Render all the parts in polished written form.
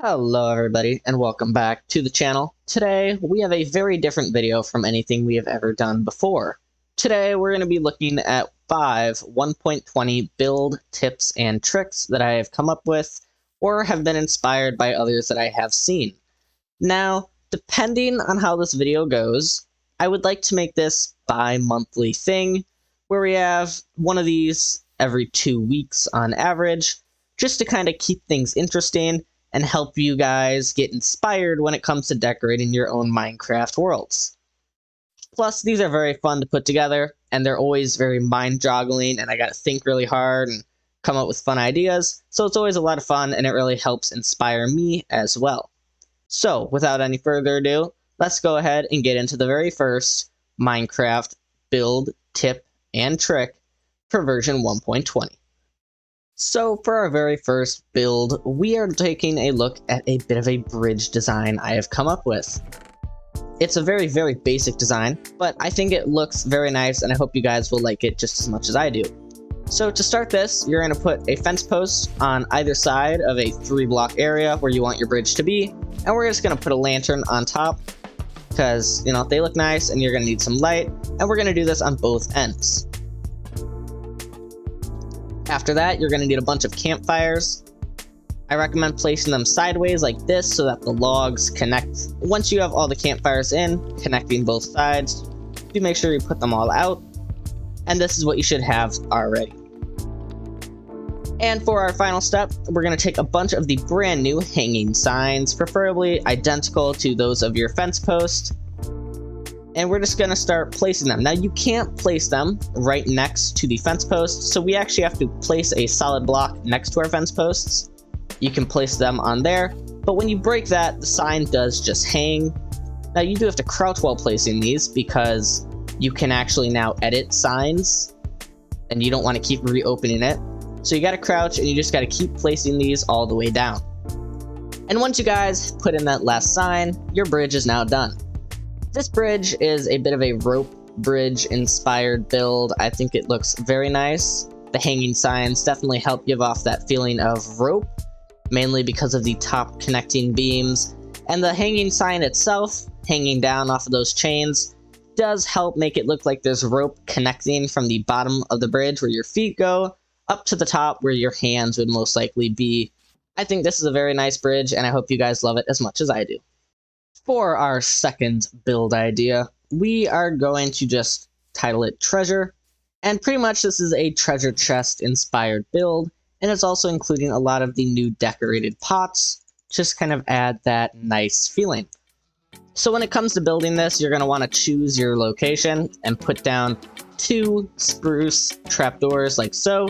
Hello everybody and welcome back to the channel. Today we have a very different video from anything we have ever done before. Today we're going to be looking at 5 1.20 build tips and tricks that I have come up with or have been inspired by others that I have seen. Now, depending on how this video goes, I would like to make this bi-monthly thing where we have one of these every 2 weeks on average, just to kind of keep things interesting and help you guys get inspired when it comes to decorating your own Minecraft worlds. Plus, these are very fun to put together, and they're always very mind-joggling, and I gotta think really hard and come up with fun ideas, so it's always a lot of fun, and it really helps inspire me as well. So, without any further ado, let's go ahead and get into the very first Minecraft build tip and trick for version 1.20. So for our very first build, we are taking a look at a bit of a bridge design I have come up with. It's a very basic design, but I think it looks very nice and I hope you guys will like it just as much as I do. So to start this, you're going to put a fence post on either side of a 3-block area where you want your bridge to be, and we're just going to put a lantern on top because, you know, they look nice and you're going to need some light, and we're going to do this on both ends. After that, you're going to need a bunch of campfires. I recommend placing them sideways like this so that the logs connect. Once you have all the campfires in, connecting both sides, you make sure you put them all out. And this is what you should have already. And for our final step, we're going to take a bunch of the brand new hanging signs, preferably identical to those of your fence post. And we're just going to start placing them. Now, you can't place them right next to the fence post, so we actually have to place a solid block next to our fence posts. You can place them on there, but when you break that, the sign does just hang. Now, you do have to crouch while placing these because you can actually now edit signs, and you don't want to keep reopening it. So you got to crouch, and you just got to keep placing these all the way down. And once you guys put in that last sign, your bridge is now done. This bridge is a bit of a rope bridge inspired build. I think it looks very nice. The hanging signs definitely help give off that feeling of rope, mainly because of the top connecting beams. And the hanging sign itself, hanging down off of those chains, does help make it look like there's rope connecting from the bottom of the bridge where your feet go, up to the top where your hands would most likely be. I think this is a very nice bridge, and I hope you guys love it as much as I do. For our second build idea, we are going to just title it Treasure, and pretty much this is a treasure chest inspired build, and it's also including a lot of the new decorated pots, just kind of add that nice feeling. So when it comes to building this, you're going to want to choose your location and put down 2 spruce trapdoors like so.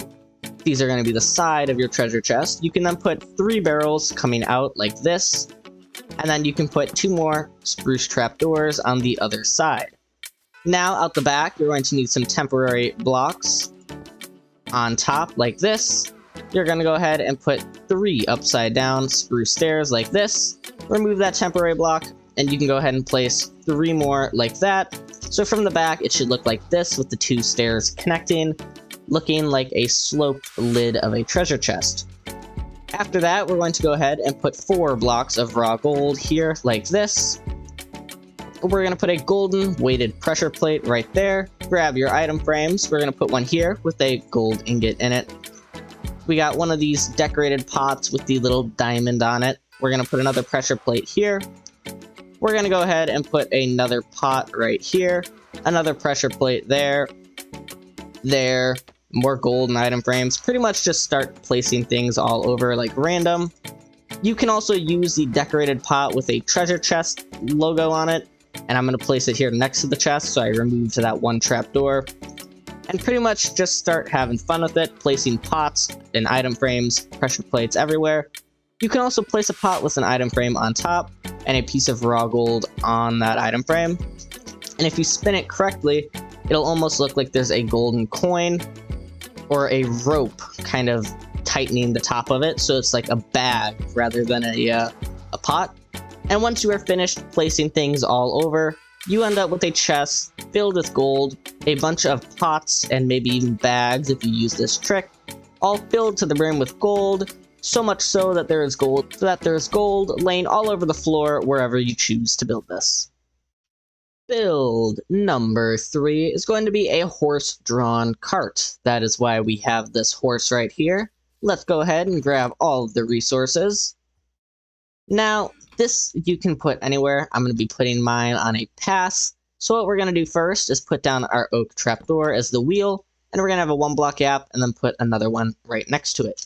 These are going to be the side of your treasure chest. You can then put 3 barrels coming out like this, and then you can put 2 more spruce trapdoors on the other side. Now, out the back, you're going to need some temporary blocks on top like this. You're going to go ahead and put 3 upside down spruce stairs like this. Remove that temporary block, and you can go ahead and place 3 more like that. So from the back, it should look like this with the 2 stairs connecting, looking like a sloped lid of a treasure chest. After that, we're going to go ahead and put 4 blocks of raw gold here, like this. We're going to put a golden weighted pressure plate right there. Grab your item frames. We're going to put one here with a gold ingot in it. We got one of these decorated pots with the little diamond on it. We're going to put another pressure plate here. We're going to go ahead and put another pot right here. Another pressure plate there. There. More golden item frames. Pretty much just start placing things all over like random. You can also use the decorated pot with a treasure chest logo on it, and I'm going to place it here next to the chest, so I removed that 1 trapdoor. And pretty much just start having fun with it, placing pots and item frames, pressure plates everywhere. You can also place a pot with an item frame on top and a piece of raw gold on that item frame. And if you spin it correctly, it'll almost look like there's a golden coin or a rope kind of tightening the top of it, so it's like a bag rather than a pot. And once you are finished placing things all over, you end up with a chest filled with gold, a bunch of pots, and maybe even bags if you use this trick, all filled to the brim with gold, So much so that there is gold laying all over the floor wherever you choose to build this. Build number 3 is going to be a horse-drawn cart. That is why we have this horse right here. Let's go ahead and grab all of the resources. Now, this you can put anywhere. I'm going to be putting mine on a pass. So what we're going to do first is put down our oak trapdoor as the wheel, and we're going to have a 1-block gap and then put another one right next to it.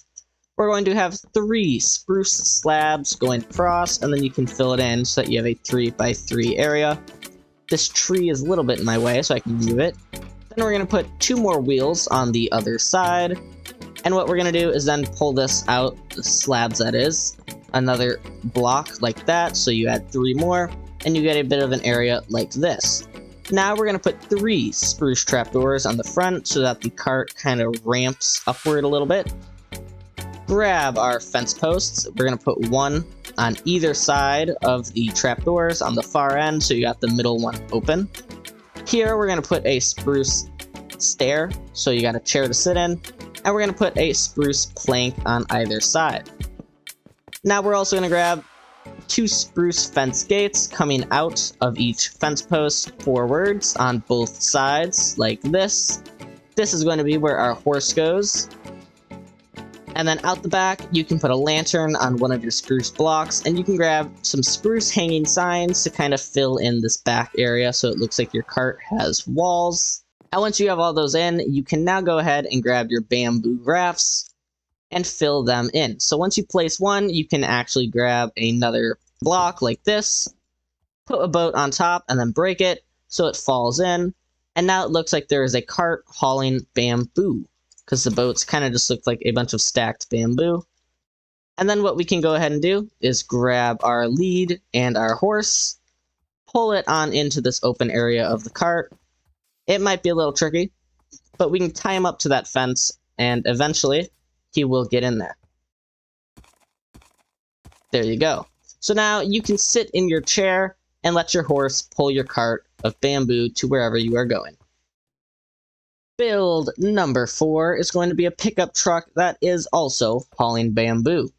We're going to have 3 spruce slabs going across, and then you can fill it in so that you have a 3x3 area. This tree is a little bit in my way, so I can move it. Then we're going to put 2 more wheels on the other side. And what we're going to do is then pull this out, the slabs that is, another block like that, so you add 3 more, and you get a bit of an area like this. Now we're going to put 3 spruce trapdoors on the front so that the cart kind of ramps upward a little bit. Grab our fence posts. We're going to put 1 on either side of the trapdoors on the far end, so you got the middle one open. Here we're going to put a spruce stair, so you got a chair to sit in, and we're going to put a spruce plank on either side. Now we're also going to grab 2 spruce fence gates coming out of each fence post forwards on both sides, like this. This is going to be where our horse goes. And then out the back, you can put a lantern on one of your spruce blocks, and you can grab some spruce hanging signs to kind of fill in this back area so it looks like your cart has walls. And once you have all those in, you can now go ahead and grab your bamboo rafts and fill them in. So once you place one, you can actually grab another block like this, put a boat on top, and then break it so it falls in. And now it looks like there is a cart hauling bamboo, because the boats kind of just look like a bunch of stacked bamboo. And then what we can go ahead and do is grab our lead and our horse, pull it on into this open area of the cart. It might be a little tricky, but we can tie him up to that fence, and eventually he will get in there. There you go. So now you can sit in your chair and let your horse pull your cart of bamboo to wherever you are going. Build number 4 is going to be a pickup truck that is also hauling bamboo.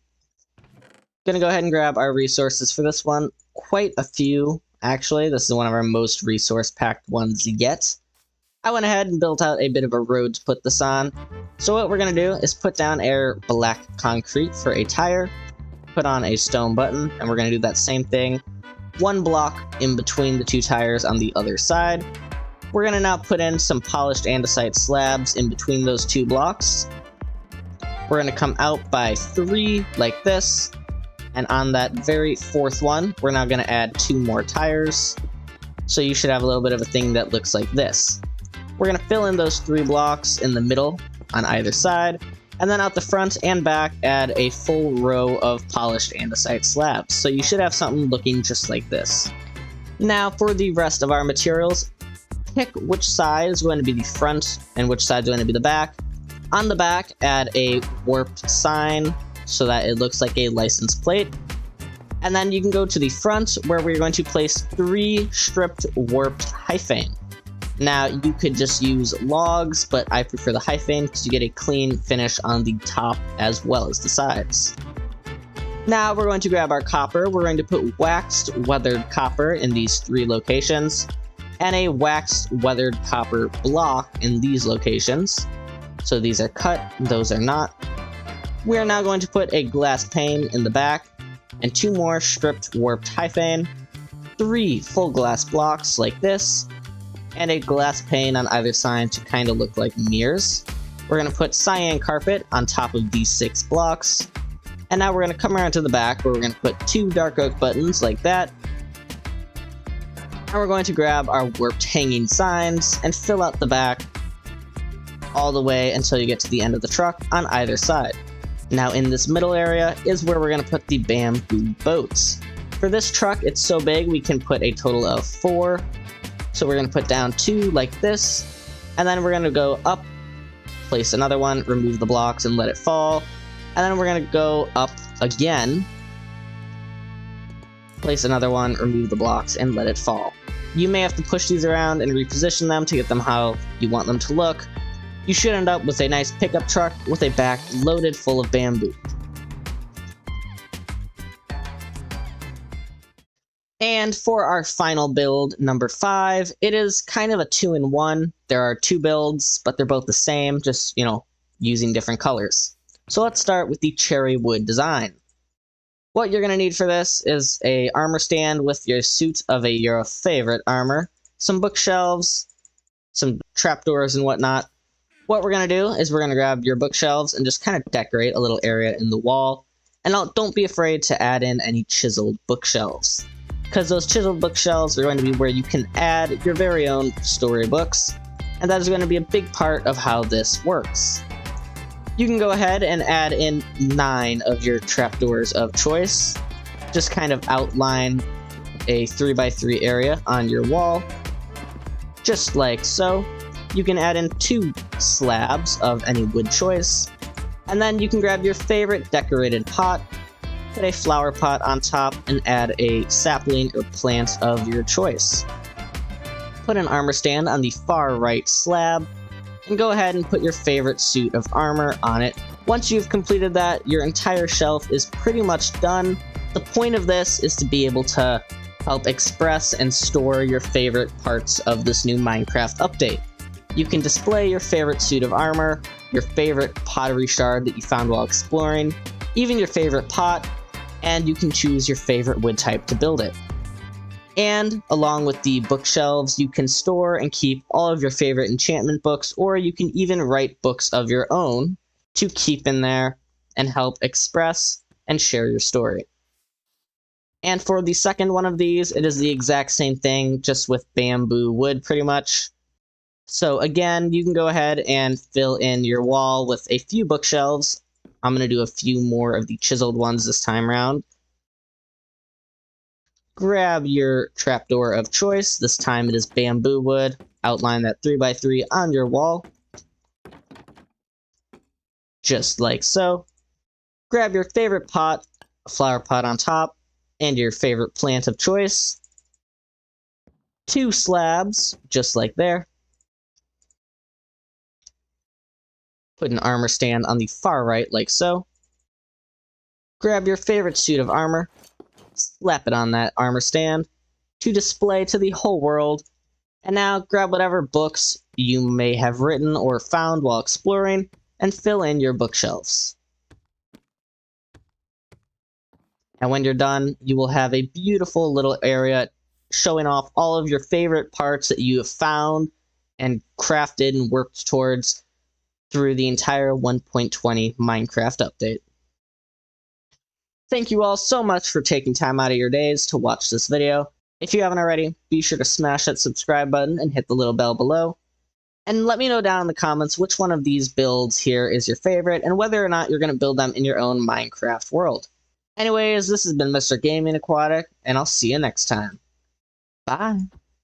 Gonna go ahead and grab our resources for this one. Quite a few, actually. This is one of our most resource-packed ones yet. I went ahead and built out a bit of a road to put this on. So what we're gonna do is put down our black concrete for a tire, put on a stone button, and we're gonna do that same thing. 1 block in between the 2 tires on the other side. We're going to now put in some polished andesite slabs in between those 2 blocks. We're going to come out by 3 like this, and on that very 4th one, we're now going to add 2 more tires. So you should have a little bit of a thing that looks like this. We're going to fill in those 3 blocks in the middle on either side, and then out the front and back add a full row of polished andesite slabs. So you should have something looking just like this. Now for the rest of our materials, pick which side is going to be the front and which side is going to be the back. On the back, add a warped sign so that it looks like a license plate. And then you can go to the front where we're going to place 3 stripped warped hyphae. Now you could just use logs, but I prefer the hyphae because you get a clean finish on the top as well as the sides. Now we're going to grab our copper. We're going to put waxed weathered copper in these 3 locations, and a waxed weathered copper block in these locations. So these are cut, those are not. We are now going to put a glass pane in the back, and 2 more stripped warped hyphae, 3 full glass blocks like this, and a glass pane on either side to kind of look like mirrors. We're going to put cyan carpet on top of these 6 blocks, and now we're going to come around to the back where we're going to put 2 dark oak buttons like that. And we're going to grab our warped hanging signs and fill out the back all the way until you get to the end of the truck on either side. Now in this middle area is where we're going to put the bamboo boats. For this truck, it's so big we can put a total of 4. So we're going to put down 2 like this, and then we're going to go up, place another one, remove the blocks and let it fall, and then we're going to go up again, place another one, remove the blocks, and let it fall. You may have to push these around and reposition them to get them how you want them to look. You should end up with a nice pickup truck with a back loaded full of bamboo. And for our final build, number 5, it is kind of a 2-in-1. There are 2 builds, but they're both the same, just, using different colors. So let's start with the cherry wood design. What you're going to need for this is a armor stand with your suit of your favorite armor, some bookshelves, some trapdoors and whatnot. What we're going to do is we're going to grab your bookshelves and just kind of decorate a little area in the wall. And don't be afraid to add in any chiseled bookshelves, because those chiseled bookshelves are going to be where you can add your very own storybooks, and that is going to be a big part of how this works. You can go ahead and add in 9 of your trapdoors of choice. Just kind of outline a 3x3 area on your wall, just like so. You can add in 2 slabs of any wood choice, and then you can grab your favorite decorated pot, put a flower pot on top, and add a sapling or plant of your choice. Put an armor stand on the far right slab, and go ahead and put your favorite suit of armor on it. Once you've completed that, your entire shelf is pretty much done. The point of this is to be able to help express and store your favorite parts of this new Minecraft update. You can display your favorite suit of armor, your favorite pottery shard that you found while exploring, even your favorite pot, and you can choose your favorite wood type to build it. And along with the bookshelves, you can store and keep all of your favorite enchantment books, or you can even write books of your own to keep in there and help express and share your story. And for the second one of these, it is the exact same thing, just with bamboo wood pretty much. So again, you can go ahead and fill in your wall with a few bookshelves. I'm going to do a few more of the chiseled ones this time around. Grab your trapdoor of choice. This time it is bamboo wood. Outline that 3x3 on your wall, just like so. Grab your favorite pot, a flower pot on top, and your favorite plant of choice. 2 slabs, just like there. Put an armor stand on the far right, like so. Grab your favorite suit of armor, slap it on that armor stand to display to the whole world. And now grab whatever books you may have written or found while exploring and fill in your bookshelves. And when you're done, you will have a beautiful little area showing off all of your favorite parts that you have found and crafted and worked towards through the entire 1.20 Minecraft update. Thank you all so much for taking time out of your days to watch this video. If you haven't already, be sure to smash that subscribe button and hit the little bell below. And let me know down in the comments which one of these builds here is your favorite and whether or not you're going to build them in your own Minecraft world. Anyways, this has been Mr. Gaming Aquatic, and I'll see you next time. Bye!